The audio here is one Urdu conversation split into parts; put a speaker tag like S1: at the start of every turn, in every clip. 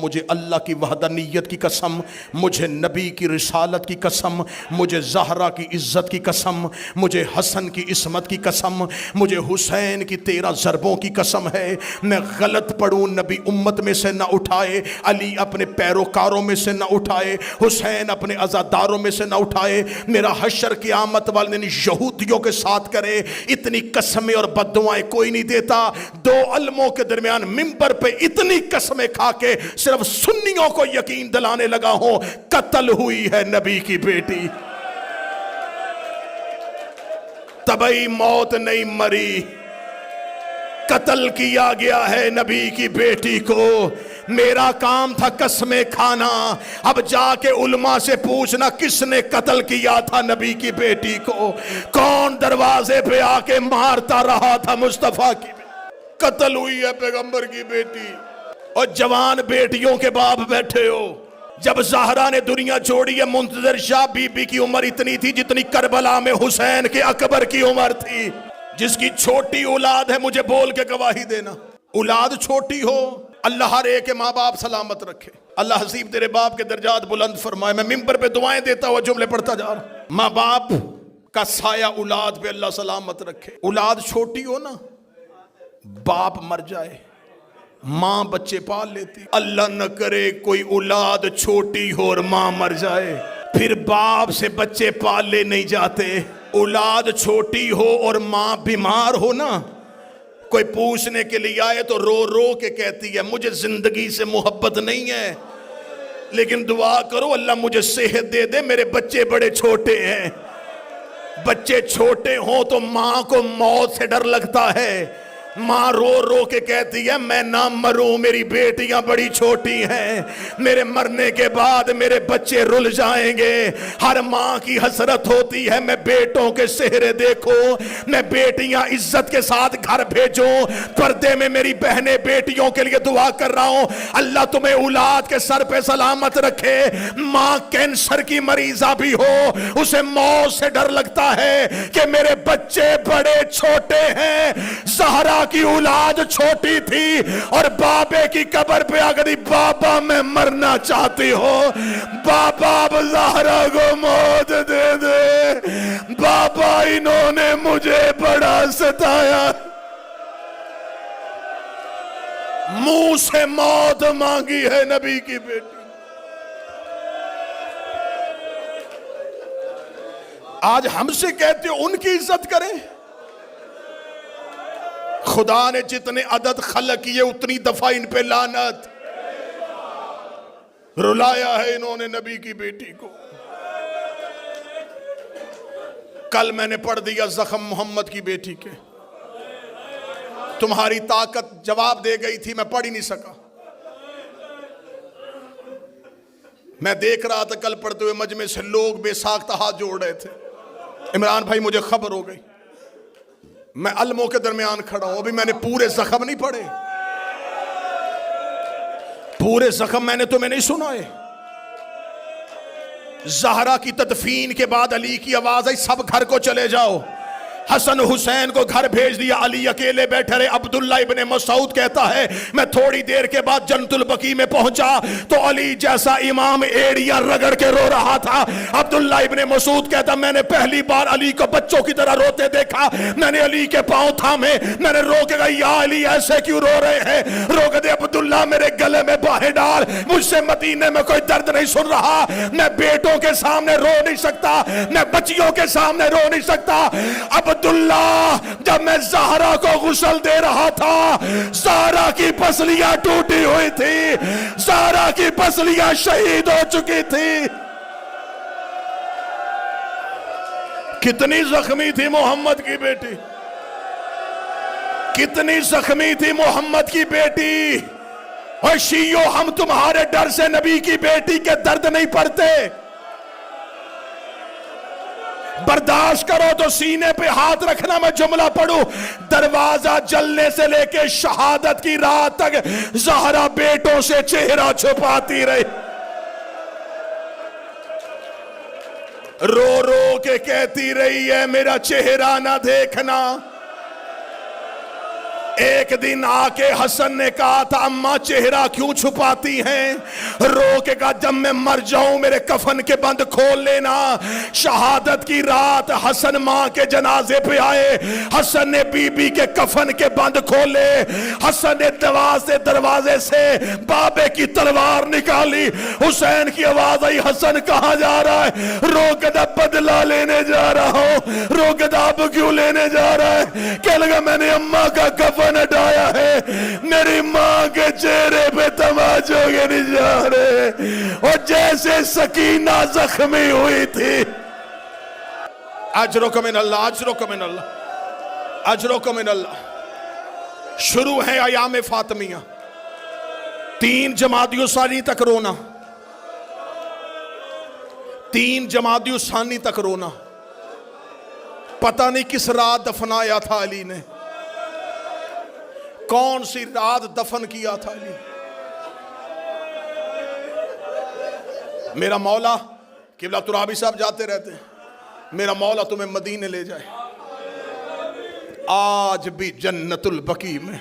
S1: مجھے اللہ کی وحدانیت کی قسم، مجھے نبی کی رسالت کی قسم، مجھے زہرا کی عزت کی قسم، مجھے حسن کی عصمت کی قسم، مجھے حسین کی 13 ضربوں کی قسم ہے، میں غلط پڑھوں نبی امت میں سے نہ اٹھائے، علی اپنے پیروکاروں میں سے نہ اٹھائے، حسین اپنے عزاداروں میں سے نہ اٹھائے، میرا حشر قیامت والے دن یہودیوں کے ساتھ کرے، اتنی قسمیں اور بددعائیں کوئی نہیں دیتا۔ دو علموں کے درمیان منبر پہ اتنی قسمیں کھا کے صرف سنیوں کو یقین دلانے لگا ہوں، قتل ہوئی ہے نبی کی بیٹی، طبعی موت نہیں مری، قتل کیا گیا ہے نبی کی بیٹی کو۔ میرا کام تھا قسمیں کھانا، اب جا کے علماء سے پوچھنا کس نے قتل کیا تھا نبی کی بیٹی کو، کون دروازے پہ آ کے مارتا رہا تھا مصطفیٰ کی بیٹی۔ قتل ہوئی ہے پیغمبر کی بیٹی، اور جوان بیٹیوں کے باپ بیٹھے ہو۔ جب زہرا نے دنیا چھوڑی ہے، منتظر شاہ بی بی کی عمر اتنی تھی جتنی کربلا میں حسین کے اکبر کی عمر تھی۔ جس کی چھوٹی اولاد ہے مجھے بول کے گواہی دینا، اولاد چھوٹی ہو، اللہ ہر ایک کے ماں باپ سلامت رکھے، اللہ حسیب تیرے باپ کے درجات بلند فرمائے۔ میں ممبر پہ دعائیں دیتا ہوا جملے پڑھتا جا رہا ہوں۔ ماں باپ کا سایہ اولاد پہ اللہ سلامت رکھے۔ اولاد چھوٹی ہو نا، باپ مر جائے، ماں بچے پال لیتی، اللہ نہ کرے کوئی اولاد چھوٹی ہو اور ماں مر جائے، پھر باپ سے بچے پالے نہیں جاتے۔ اولاد چھوٹی ہو اور ماں بیمار ہو نا، کوئی پوچھنے کے لیے آئے تو رو رو کے کہتی ہے مجھے زندگی سے محبت نہیں ہے، لیکن دعا کرو اللہ مجھے صحت دے دے، میرے بچے بڑے چھوٹے ہیں۔ بچے چھوٹے ہوں تو ماں کو موت سے ڈر لگتا ہے، ماں رو رو کے کہتی ہے میں نہ مروں، میری بیٹیاں بڑی چھوٹی ہیں، میرے مرنے کے بعد میرے بچے رل جائیں گے۔ ہر ماں کی حسرت ہوتی ہے میں بیٹوں کے چہرے دیکھوں، میں بیٹیاں عزت کے ساتھ گھر بھیجوں۔ پردے میں میری بہنیں بیٹیوں کے لیے دعا کر رہا ہوں، اللہ تمہیں اولاد کے سر پہ سلامت رکھے۔ ماں کینسر کی مریضہ بھی ہو، اسے موت سے ڈر لگتا ہے کہ میرے بچے بڑے چھوٹے ہیں۔ زہرا کی اولاد چھوٹی تھی اور بابے کی قبر پہ آ گئی، بابا میں مرنا چاہتی ہوں، بابا اب زہرا کو موت دے دے، بابا انہوں نے مجھے بڑا ستایا۔ منہ سے موت مانگی ہے نبی کی بیٹی۔ آج ہم سے کہتے ہو ان کی عزت کریں، خدا نے جتنے عدد خلق کیے اتنی دفعہ ان پہ لعنت، رلایا ہے انہوں نے نبی کی بیٹی کو۔ کل میں نے پڑھ دیا زخم محمد کی بیٹی کے، تمہاری طاقت جواب دے گئی تھی، میں پڑھ ہی نہیں سکا۔ میں دیکھ رہا تھا کل پڑھتے ہوئے مجمع سے لوگ بے ساختہ ہاتھ جوڑ رہے تھے۔ عمران بھائی مجھے خبر ہو گئی، میں علموں کے درمیان کھڑا ہوں، ابھی میں نے پورے زخم نہیں پڑھے، پورے زخم میں نے تمہیں نہیں سنائے۔ زہرا کی تدفین کے بعد علی کی آواز آئی سب گھر کو چلے جاؤ، حسن حسین کو گھر بھیج دیا، علی اکیلے بیٹھے رہے۔ عبداللہ ابن مسعود کہتا ہے میں تھوڑی دیر کے بعد جنت البقیع میں پہنچا تو علی جیسا امام ایڑیاں رگڑ کے رو رہا تھا۔ عبداللہ ابن مسعود کہتا میں نے پہلی بار علی کو بچوں کی طرح روتے دیکھا، میں نے علی کے پاؤں تھامے، میں نے رو کے کہا یا علی ایسے کیوں رو رہے ہیں؟ رو کے دے عبداللہ میرے گلے میں باہیں ڈال، مجھ سے مدینے میں کوئی درد نہیں سن رہا، میں بیٹوں کے سامنے رو نہیں سکتا، میں بچیوں کے سامنے رو نہیں سکتا۔ عبداللہ جب میں زہرا کو غسل دے رہا تھا، زہرا کی پسلیاں ٹوٹی ہوئی تھی، زہرا کی پسلیاں شہید ہو چکی تھی۔ کتنی زخمی تھی محمد کی بیٹی، کتنی زخمی تھی محمد کی بیٹی۔ اور شیعو ہم تمہارے ڈر سے نبی کی بیٹی کے درد نہیں پڑتے، برداشت کرو تو سینے پہ ہاتھ رکھنا۔ میں جملہ پڑھوں، دروازہ جلنے سے لے کے شہادت کی رات تک زہرا بیٹوں سے چہرہ چھپاتی رہی، رو رو کے کہتی رہی ہے میرا چہرہ نہ دیکھنا۔ ایک دن آکے حسن نے کہا تھا اماں چہرہ کیوں چھپاتی ہیں؟ رو کے کہا جب میں مر جاؤں میرے کفن کے بند کھول لینا۔ شہادت کی رات حسن ماں کے جنازے پہ آئے، حسن نے بی بی کے کفن کے بند کھولے، حسن نے دروازے سے بابے کی تلوار نکالی، حسین کی آواز آئی حسن کہاں جا رہا ہے؟ رو کے کہا بدلہ لینے جا رہا ہوں۔ رو کے کہا اب کیوں لینے جا رہا ہے؟ کہنے لگا میں نے اماں کا کفن ہٹایا ہے، میری ماں کے چہرے پہ تماچوں کے نشانے، اور جیسے سکینہ زخمی ہوئی تھی۔ اجرکم من اللہ، اجرکم من اللہ، اجرکم من اللہ۔ شروع ہے ایام فاطمیہ، 3 جمادی الثانی تک رونا، 3 جمادی الثانی تک رونا۔ پتہ نہیں کس رات دفنایا تھا علی نے، کون سی رات دفن کیا تھا علی۔ میرا مولا قبلہ ترابی صاحب جاتے رہتے ہیں، میرا مولا تمہیں مدینے لے جائے۔ آج بھی جنت البقیع میں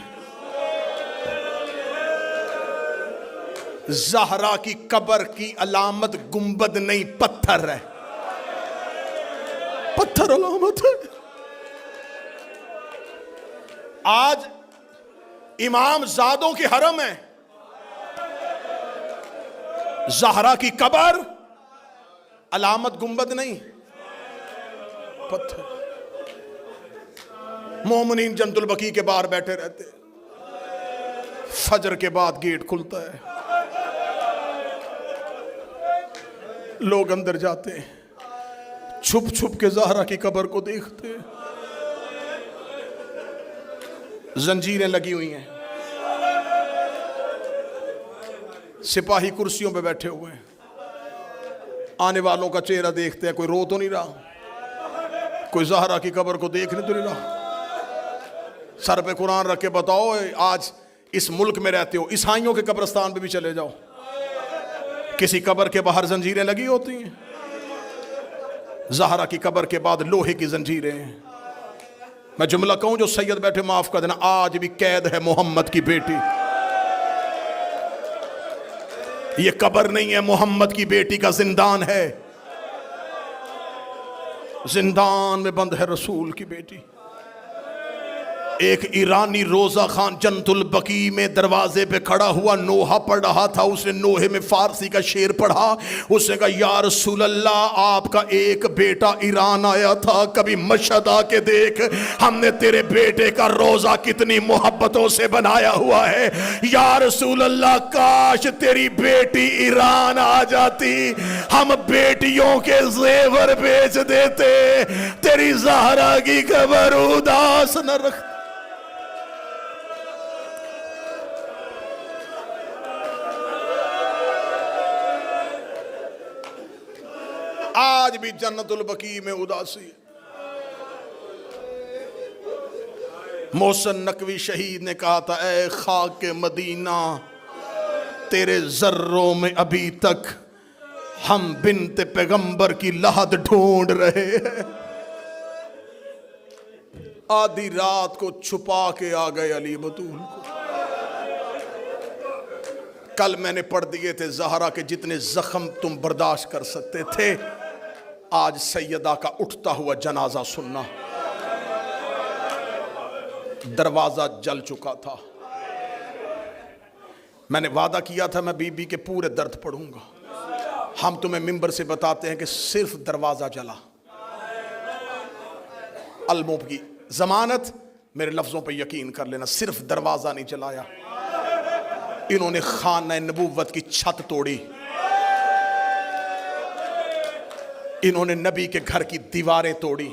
S1: زہرا کی قبر کی علامت گنبد نہیں پتھر ہے، پتھر علامت ہے۔ آج امام زادوں کی حرم ہے، زہرا کی قبر علامت گنبد نہیں پتھر۔ مومنین جنت البقیع کے باہر بیٹھے رہتے، فجر کے بعد گیٹ کھلتا ہے، لوگ اندر جاتے ہیں، چھپ چھپ کے زہرا کی قبر کو دیکھتے، زنجیریں لگی ہوئی ہیں، سپاہی کرسیوں پہ بیٹھے ہوئے ہیں، آنے والوں کا چہرہ دیکھتے ہیں، کوئی رو تو نہیں رہا، کوئی زہرا کی قبر کو دیکھنے تو نہیں رہا۔ سر پہ قرآن رکھ کے بتاؤ، آج اس ملک میں رہتے ہو، عیسائیوں کے قبرستان پہ بھی چلے جاؤ، کسی قبر کے باہر زنجیریں لگی ہوتی ہیں؟ زہرا کی قبر کے بعد لوہے کی زنجیریں ہیں۔ میں جملہ کہوں جو سید بیٹھے معاف کر دینا، آج بھی قید ہے محمد کی بیٹی، یہ قبر نہیں ہے، محمد کی بیٹی کا زندان ہے، زندان میں بند ہے رسول کی بیٹی۔ ایک ایرانی روزہ خان جنت البقیع میں دروازے پہ کھڑا ہوا نوحہ پڑھ رہا تھا، اس نے نوحے میں فارسی کا شعر پڑھا، اس نے کہا یا رسول اللہ آپ کا ایک بیٹا ایران آیا تھا، کبھی مشہد آ کے دیکھ، ہم نے تیرے بیٹے کا روزہ کتنی محبتوں سے بنایا ہوا ہے، یا رسول اللہ کاش تیری بیٹی ایران آ جاتی، ہم بیٹیوں کے زیور بیچ دیتے، تیری زہرا کی قبر اداس نہ رکھ۔ آج بھی جنت البقیع میں اداسی ہے۔ محسن نقوی شہید نے کہا تھا اے خاک مدینہ تیرے ذروں میں ابھی تک ہم بنت پیغمبر کی لحد ڈھونڈ رہے ہیں۔ آدھی رات کو چھپا کے آ گئے علی بطول کو۔ کل میں نے پڑھ دیے تھے زہرا کے جتنے زخم تم برداشت کر سکتے تھے، آج سیدہ کا اٹھتا ہوا جنازہ سننا۔ دروازہ جل چکا تھا، میں نے وعدہ کیا تھا میں بی بی کے پورے درد پڑھوں گا، ہم تمہیں منبر سے بتاتے ہیں کہ صرف دروازہ جلا۔ الموب کی ضمانت، میرے لفظوں پہ یقین کر لینا، صرف دروازہ نہیں جلایا، انہوں نے خانہ نبوت کی چھت توڑی، انہوں نے نبی کے گھر کی دیواریں توڑی۔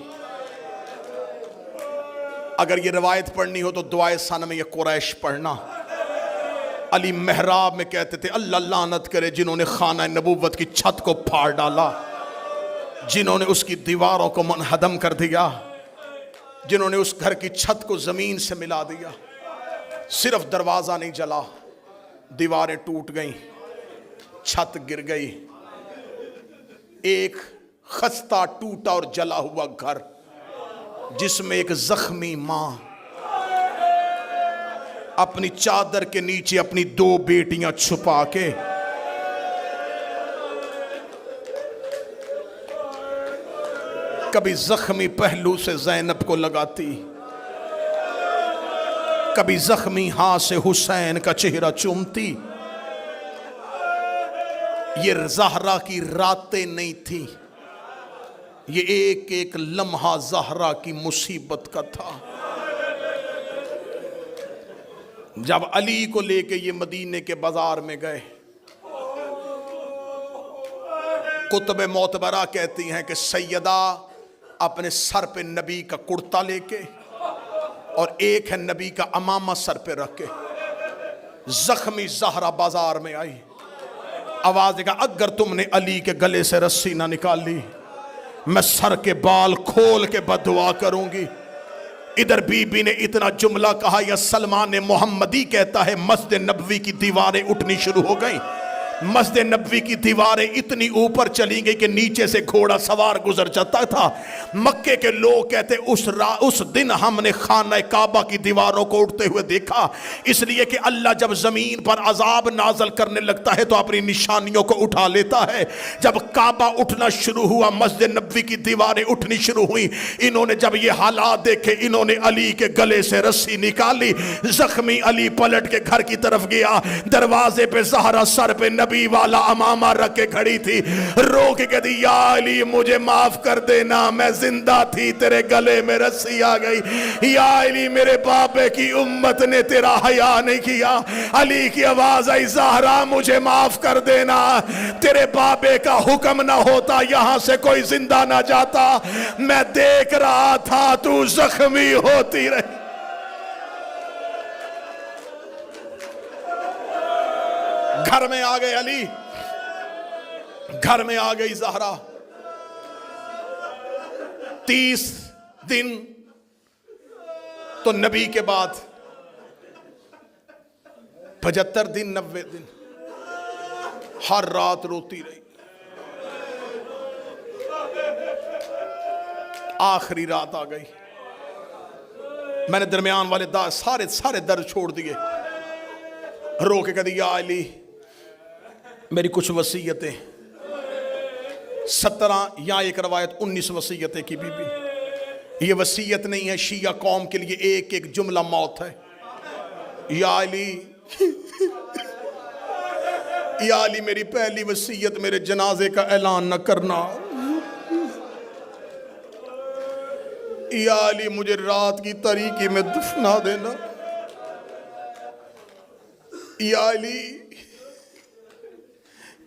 S1: اگر یہ روایت پڑھنی ہو تو دعائے ثنا میں یہ قریش پڑھنا۔ علی محراب میں کہتے تھے اللہ لعنت کرے جنہوں نے خانہ نبوت کی چھت کو پھاڑ ڈالا، جنہوں نے اس کی دیواروں کو منہدم کر دیا، جنہوں نے اس گھر کی چھت کو زمین سے ملا دیا۔ صرف دروازہ نہیں جلا، دیواریں ٹوٹ گئیں، چھت گر گئی، ایک خستہ ٹوٹا اور جلا ہوا گھر جس میں ایک زخمی ماں اپنی چادر کے نیچے اپنی 2 بیٹیاں چھپا کے کبھی زخمی پہلو سے زینب کو لگاتی، کبھی زخمی ہاتھ سے حسین کا چہرہ چومتی۔ یہ زہرا کی راتیں نہیں تھی، یہ ایک ایک لمحہ زہرا کی مصیبت کا تھا۔ جب علی کو لے کے یہ مدینے کے بازار میں گئے، کتب معتبرہ کہتی ہیں کہ سیدہ اپنے سر پہ نبی کا کرتا لے کے اور ایک ہے نبی کا امامہ سر پہ رکھ کے زخمی زہرا بازار میں آئی، آواز دیکھا اگر تم نے علی کے گلے سے رسی نہ نکالی میں سر کے بال کھول کے بددعا کروں گی۔ ادھر بی بی نے اتنا جملہ کہا، یا سلمان محمدی کہتا ہے مسجد نبوی کی دیواریں اٹھنی شروع ہو گئیں۔ مسجد نبوی کی دیواریں اتنی اوپر چلی گئی کہ نیچے سے گھوڑا سوار گزر جاتا تھا۔ مکے کے لوگ کہتے اس دن ہم نے خانہ کعبہ کی دیواروں کو اٹھتے ہوئے دیکھا، اس لیے کہ اللہ جب زمین پر عذاب نازل کرنے لگتا ہے تو اپنی نشانیوں کو اٹھا لیتا ہے۔ جب کعبہ اٹھنا شروع ہوا، مسجد نبوی کی دیواریں اٹھنی شروع ہوئیں، انہوں نے جب یہ حالات دیکھے انہوں نے علی کے گلے سے رسی نکالی۔ زخمی علی پلٹ کے گھر کی طرف گیا، دروازے پہ زہرا سر پہ نبی والا امامہ رکھ کے کھڑی تھی، رو کے کہتی یا علی مجھے معاف کر دینا، میں زندہ تھی تیرے گلے میں رسی آ گئی، یا علی میرے باپے کی امت نے تیرا حیا نہیں کیا۔ علی کی آواز آئی زہرا مجھے معاف کر دینا، تیرے باپے کا حکم نہ ہوتا یہاں سے کوئی زندہ نہ جاتا، میں دیکھ رہا تھا تو زخمی ہوتی رہی۔ گھر میں آ گئے علی، گھر میں آ گئی زہرا۔ 30 دن تو نبی کے بعد 75 دن 90 دن ہر رات روتی رہی۔ آخری رات آ گئی، میں نے درمیان والے سارے درد چھوڑ دیے، رو کے کہتی یا علی میری کچھ وصیتیں، 17 یا ایک روایت 19 وصیتیں کی بی بی۔ یہ وصیت نہیں ہے، شیعہ قوم کے لیے ایک ایک جملہ موت ہے۔ یا علی یا علی میری پہلی وصیت میرے جنازے کا اعلان نہ کرنا، یا علی مجھے رات کی تاریکی میں دفنا دینا، یا علی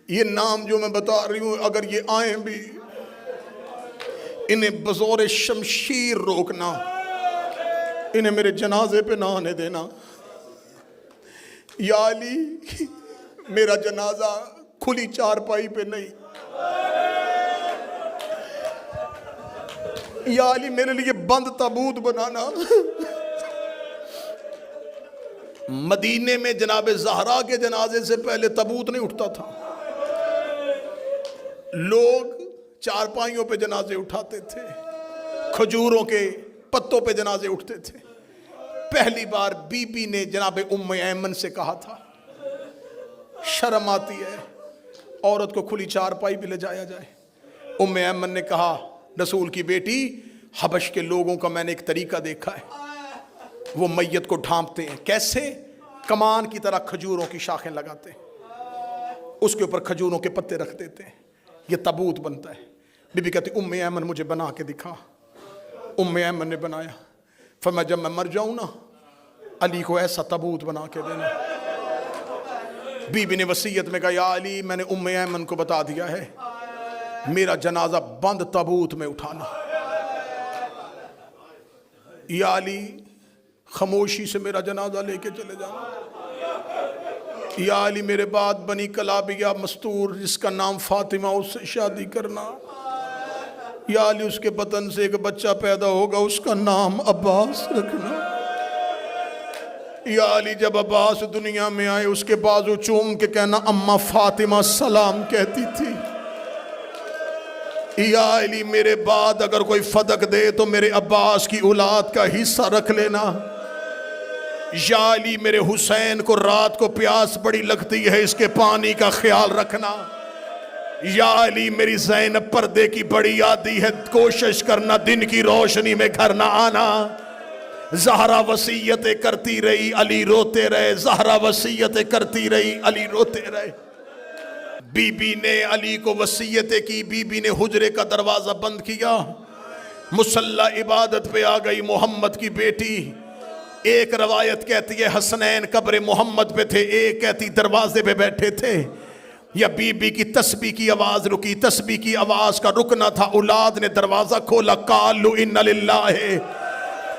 S1: یہ نام جو میں بتا رہی ہوں اگر یہ آئیں بھی انہیں بزور شمشیر روکنا، انہیں میرے جنازے پہ نہ آنے دینا۔ یا علی میرا جنازہ کھلی چارپائی پہ نہیں، یا علی میرے لیے بند تابوت بنانا۔ مدینے میں جناب زہرا کے جنازے سے پہلے تابوت نہیں اٹھتا تھا، لوگ چارپائیوں پہ جنازے اٹھاتے تھے، کھجوروں کے پتوں پہ جنازے اٹھتے تھے۔ پہلی بار بی بی نے جناب ام ایمن سے کہا تھا شرم آتی ہے عورت کو کھلی چارپائی پہ لے جایا جائے۔ ام ایمن نے کہا رسول کی بیٹی حبش کے لوگوں کا میں نے ایک طریقہ دیکھا ہے، وہ میت کو ڈھانپتے ہیں کیسے؟ کمان کی طرح کھجوروں کی شاخیں لگاتے ہیں، اس کے اوپر کھجوروں کے پتے رکھ دیتے ہیں، یہ تابوت بنتا ہے۔ بی بی کہتی ام ایمن مجھے بنا کے دکھا۔ ام ایمن نے بنایا، فرمایا جب میں مر جاؤں نا علی کو ایسا تابوت بنا کے دینا۔ بی بی نے وصیت میں کہا یا علی میں نے ام ایمن کو بتا دیا ہے میرا جنازہ بند تابوت میں اٹھانا۔ یا علی خاموشی سے میرا جنازہ لے کے چلے جانا۔ یا علی میرے بعد بنی کلابیہ مستور جس کا نام فاطمہ اس سے شادی کرنا۔ یا علی اس کے بطن سے ایک بچہ پیدا ہوگا اس کا نام عباس رکھنا۔ یا علی جب عباس دنیا میں آئے اس کے بازو چوم کے کہنا اماں فاطمہ سلام کہتی تھی۔ یا علی میرے بعد اگر کوئی فدق دے تو میرے عباس کی اولاد کا حصہ رکھ لینا۔ یا علی میرے حسین کو رات کو پیاس بڑی لگتی ہے، اس کے پانی کا خیال رکھنا۔ یا علی میری زینب پردے کی بڑی عادی ہے، کوشش کرنا دن کی روشنی میں گھر نہ آنا۔ زہرا وصیتیں کرتی رہی، علی روتے رہے، زہرا وصیتیں کرتی رہی، علی روتے رہے۔ بی بی نے علی کو وصیتیں کی، بی بی نے حجرے کا دروازہ بند کیا، مصلی عبادت پہ آ گئی محمد کی بیٹی۔ ایک روایت کہتی ہے حسنین قبر محمد پہ تھے، ایک کہتی دروازے پہ بیٹھے تھے۔ یا بی بی کی تسبیح کی آواز رکی، تسبیح کی آواز کا رکنا تھا، اولاد نے دروازہ کھولا، قالوا ان للہ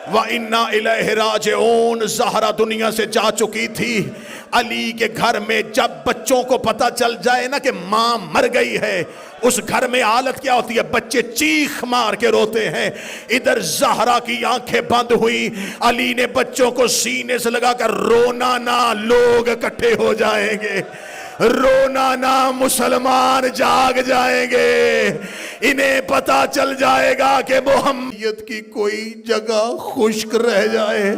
S1: وَإِنَّا إِلَيْهِ رَاجِعُونَ۔ زہرا دنیا سے جا چکی تھی۔ علی کے گھر میں جب بچوں کو پتہ چل جائے نا کہ ماں مر گئی ہے، اس گھر میں حالت کیا ہوتی ہے؟ بچے چیخ مار کے روتے ہیں۔ ادھر زہرا کی آنکھیں بند ہوئی، علی نے بچوں کو سینے سے لگا کر رونا نہ، لوگ اکٹھے ہو جائیں گے، رونا نہ، مسلمان جاگ جائیں گے، انہیں پتا چل جائے گا کہ محمد کی کوئی جگہ خشک رہ جائے۔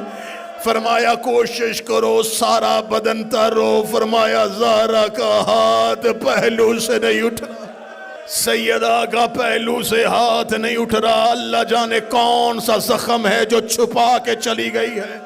S1: فرمایا کوشش کرو سارا بدن ترو، فرمایا زہرا کا ہاتھ پہلو سے نہیں اٹھنا، سیدہ کا پہلو سے ہاتھ نہیں اٹھ رہا۔ اللہ جانے کون سا زخم ہے جو چھپا کے چلی گئی ہے۔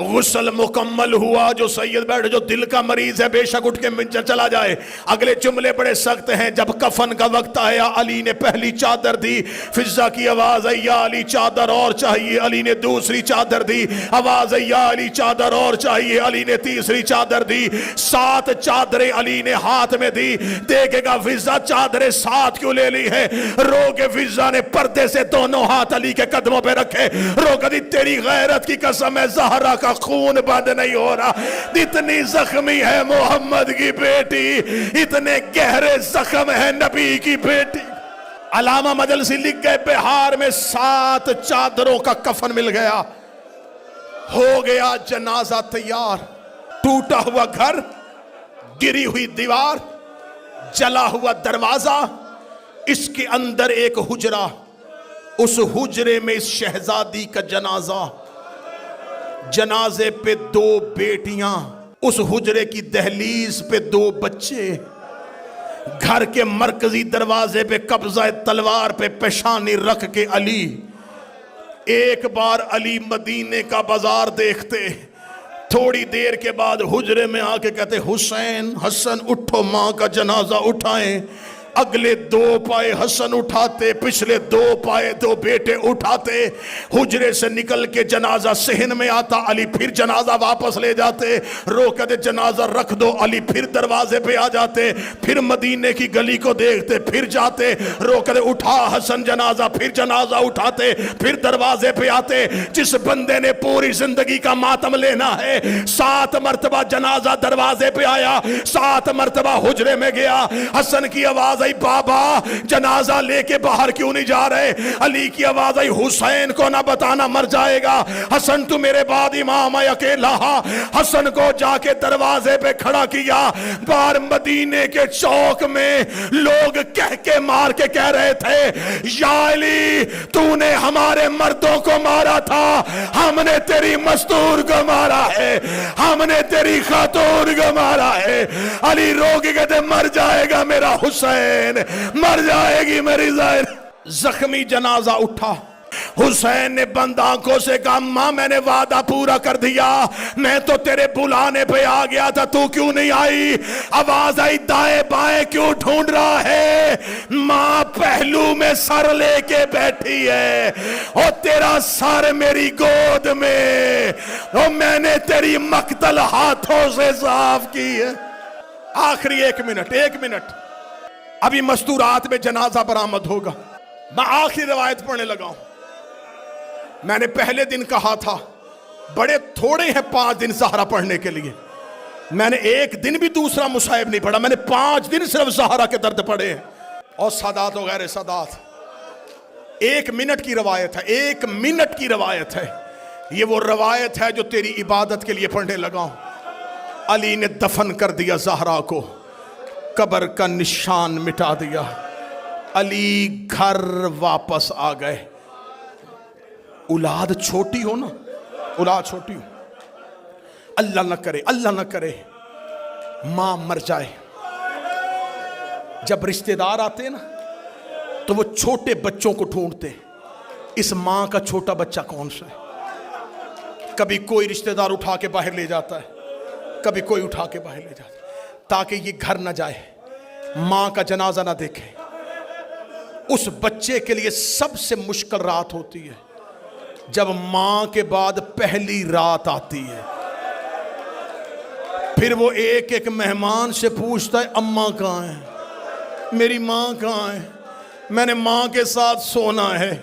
S1: غسل مکمل ہوا، جو سید بیٹھے، جو دل کا مریض ہے بے شک اٹھ کے چلا جائے۔ اگلے جملے بڑے سخت ہیں۔ جب کفن کا وقت آیا، علی نے پہلی چادر دی، فضا کی آواز آئی یا علی چادر اور چاہیے، علی نے دوسری چادر دی، آواز آئی یا علی چادر اور چاہیے، علی نے تیسری چادر دی۔ 7 چادریں علی نے ہاتھ میں دی۔ دیکھے گا فضا چادریں 7 کیوں لے لی ہے؟ رو کے فضا نے پردے سے دونوں ہاتھ علی کے قدموں پہ رکھے، رو کے دی تیری غیرت کی قسم ہے زہرا کا خون بند نہیں ہو رہا، اتنی زخمی ہے محمد کی بیٹی، اتنے گہرے زخم ہے نبی کی بیٹی۔ علامہ مجلسی لکھ گئے بہار میں 7 چادروں کا کفن مل گیا، ہو گیا جنازہ تیار۔ ٹوٹا ہوا گھر، گری ہوئی دیوار، جلا ہوا دروازہ، اس کے اندر ایک حجرہ، اس حجرے میں اس شہزادی کا جنازہ، جنازے پہ 2 بیٹیاں، اس حجرے کی دہلیز پہ 2 بچے، گھر کے مرکزی دروازے پہ قبضہ تلوار پہ پیشانی رکھ کے علی۔ ایک بار علی مدینے کا بازار دیکھتے، تھوڑی دیر کے بعد حجرے میں آ کے کہتے حسین حسن اٹھو، ماں کا جنازہ اٹھائیں۔ اگلے 2 پائے حسن اٹھاتے، پچھلے 2 پائے 2 بیٹے اٹھاتے، حجرے سے نکل کے جنازہ صحن میں آتا، علی پھر جنازہ واپس لے جاتے، رو کہتے جنازہ رکھ دو، علی پھر دروازے پہ آ جاتے، پھر مدینے کی گلی کو دیکھتے، پھر جاتے، رو کہتے اٹھا حسن جنازہ، پھر جنازہ اٹھاتے، پھر دروازے پہ آتے۔ جس بندے نے پوری زندگی کا ماتم لینا ہے، 7 مرتبہ جنازہ دروازے پہ آیا، 7 مرتبہ حجرے میں گیا۔ حسن کی آواز آئی بابا جنازہ لے کے باہر کیوں نہیں جا رہے؟ علی کی آواز آئی حسین کو نہ بتانا مر جائے گا، حسن تو میرے بعد امام ہے اکیلا۔ حسن کو جا کے دروازے پہ کھڑا کیا۔ بار مدینے کے چوک میں لوگ کہہ کے مار کے کہہ رہے تھے یا علی تو نے ہمارے مردوں کو مارا تھا، ہم نے تیری مستور کو مارا ہے، ہم نے تیری خاتون کو مارا ہے۔ علی رو کے کہتے مر جائے گا میرا حسین، مر جائے گی میری زائر۔ زخمی جنازہ اٹھا، حسین نے بند آنکھوں سے کہا ماں میں نے وعدہ پورا کر دیا، میں تو تیرے بلانے پہ آ گیا تھا، تو کیوں نہیں آئی؟ آواز آئی دائیں بائیں کیوں ڈھونڈ رہا ہے؟ ماں پہلو میں سر لے کے بیٹھی ہے، اور تیرا سر میری گود میں، اور میں نے تیری مقتل ہاتھوں سے صاف کی ہے۔ آخری 1 منٹ ابھی مستورات میں جنازہ برآمد ہوگا۔ میں آخری روایت پڑھنے لگا ہوں۔ میں نے پہلے دن کہا تھا بڑے تھوڑے ہیں 5 دن زہرا پڑھنے کے لیے، میں نے 1 دن بھی دوسرا مصائب نہیں پڑھا، میں نے 5 دن صرف زہرا کے درد پڑھے ہیں، اور سادات و غیر سادات۔ 1 منٹ کی روایت ہے، 1 منٹ کی روایت ہے، یہ وہ روایت ہے جو تیری عبادت کے لیے پڑھنے لگا ہوں۔ علی نے دفن کر دیا زہرا کو، قبر کا نشان مٹا دیا، علی گھر واپس آ گئے۔ اولاد چھوٹی ہو نا، اولاد چھوٹی ہو، اللہ نہ کرے، اللہ نہ کرے ماں مر جائے. جب رشتہ دار آتے ہیں نا تو وہ چھوٹے بچوں کو ڈھونڈتے ہیں، اس ماں کا چھوٹا بچہ کون سا ہے. کبھی کوئی رشتہ دار اٹھا کے باہر لے جاتا ہے، کبھی کوئی اٹھا کے باہر لے جاتا ہے، تاکہ یہ گھر نہ جائے، ماں کا جنازہ نہ دیکھے. اس بچے کے لیے سب سے مشکل رات ہوتی ہے جب ماں کے بعد پہلی رات آتی ہے. پھر وہ ایک ایک مہمان سے پوچھتا ہے اماں کہاں ہے، میری ماں کہاں ہے، میں نے ماں کے ساتھ سونا ہے.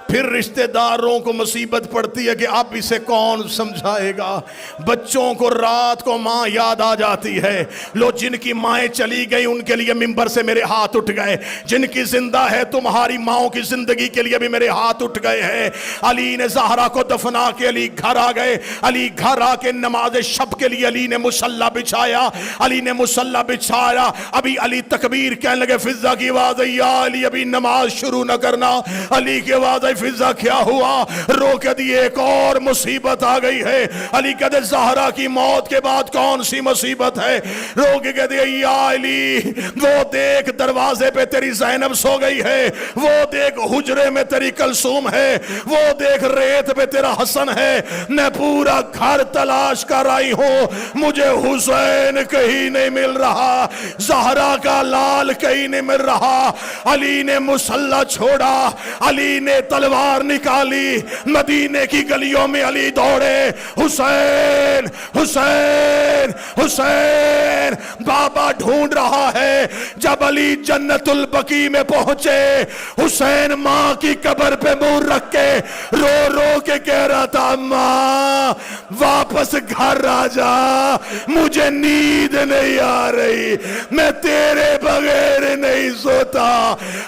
S1: پھر رشتہ داروں کو مصیبت پڑتی ہے کہ اب اسے کون سمجھائے گا. بچوں کو رات کو ماں یاد آ جاتی ہے. لو جن کی مائیں چلی گئی ان کے لیے منبر سے میرے ہاتھ اٹھ گئے، جن کی زندہ ہے تمہاری ماؤں کی زندگی کے لیے بھی میرے ہاتھ اٹھ گئے ہیں. علی نے زہرا کو دفنا کے علی گھر آ گئے. علی گھر آ کے نماز شب کے لیے علی نے مصلی بچھایا. علی نے مصلی بچھایا، ابھی علی تکبیر کہنے لگے. فضا کی آواز آئی، یا علی ابھی نماز شروع نہ کرنا. علی کی آواز آئی، فضا کیا ہوا؟ رو کے دی ایک اور مصیبت آ گئی ہے. علی کہتے زہرا کی موت کے بعد کون سی مصیبت ہے؟ رو کے کہتے یا علی وہ دیکھ دروازے پہ تیری زینب سو گئی ہے، وہ دیکھ حجرے میں تیری کلثوم ہے، وہ دیکھ ریت پہ تیرا حسن ہے. میں پورا گھر تلاش کر آئی ہوں، مجھے حسین کہیں نہیں مل رہا، زہرا کا لال کہیں نہیں مل رہا. علی نے مصلی چھوڑا، علی نے تلوار نکالی، مدینے کی گلیوں میں علی دوڑے. حسین حسین حسین بابا ڈھونڈ رہا ہے. جب علی جنت البقیع میں پہنچے، حسین ماں کی قبر پہ منہ رکھ کے رو رو کے کہہ رہا تھا ماں واپس گھر آ جا، مجھے نیند نہیں آ رہی، میں تیرے بغیر نہیں سوتا.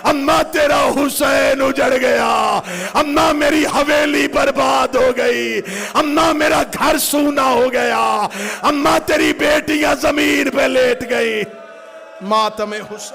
S1: اماں تیرا حسین اجڑ گیا، اماں میری حویلی برباد ہو گئی، اماں میرا گھر سونا ہو گیا، اماں تیری بیٹیاں زمین پہ لیٹ گئی. ماتم حسین.